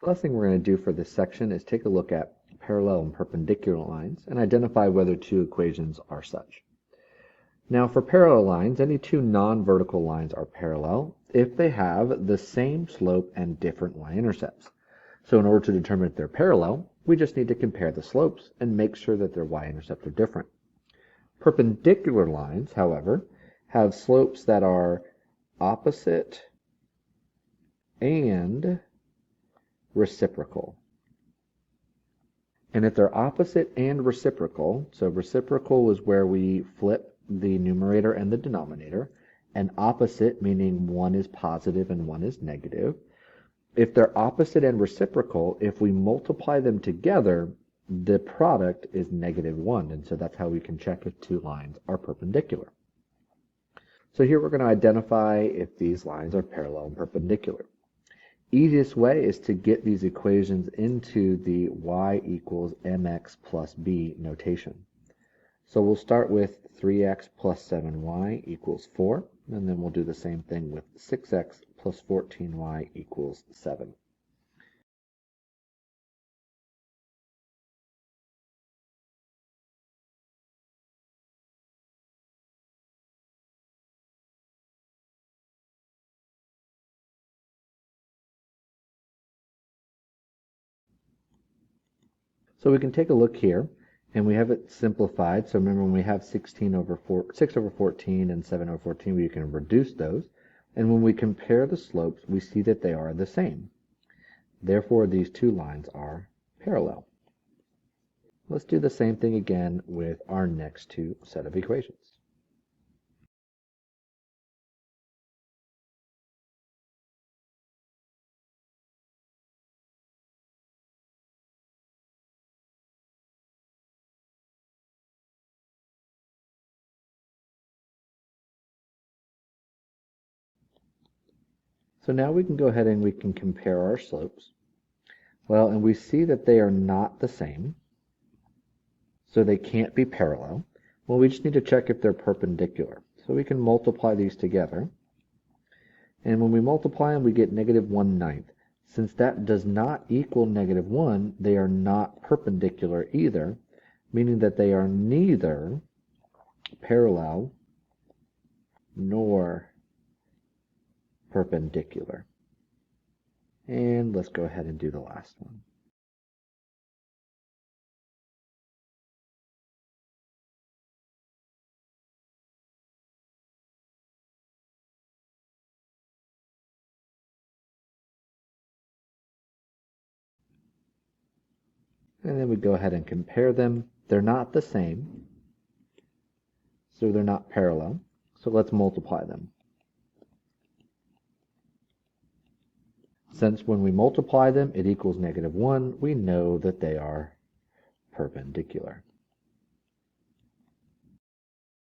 The last thing we're going to do for this section is take a look at parallel and perpendicular lines and identify whether two equations are such. Now for parallel lines, any two non-vertical lines are parallel if they have the same slope and different y-intercepts. So in order to determine if they're parallel, we just need to compare the slopes and make sure that their y-intercepts are different. Perpendicular lines, however, have slopes that are opposite and reciprocal. And if they're opposite and reciprocal, so reciprocal is where we flip the numerator and the denominator, and opposite meaning one is positive and one is negative. If they're opposite and reciprocal, if we multiply them together, the product is -1, and so that's how we can check if two lines are perpendicular. So here we're going to identify if these lines are parallel and perpendicular. Easiest way is to get these equations into the y equals mx plus b notation. So we'll start with 3x plus 7y equals 4, and then we'll do the same thing with 6x plus 14y equals 7. So we can take a look here, and we have it simplified. So remember, when we have 6 over 14 and 7 over 14, we can reduce those. And when we compare the slopes, we see that they are the same. Therefore, these two lines are parallel. Let's do the same thing again with our next two set of equations. So now we can go ahead and we can compare our slopes. Well, and we see that they are not the same, so they can't be parallel. Well, we just need to check if they're perpendicular. So we can multiply these together. And when we multiply them, we get -1/9. Since that does not equal -1, they are not perpendicular either, meaning that they are neither parallel nor perpendicular. And let's go ahead and do the last one. And then we go ahead and compare them. They're not the same, so they're not parallel. So let's multiply them. Since when we multiply them, it equals -1, we know that they are perpendicular.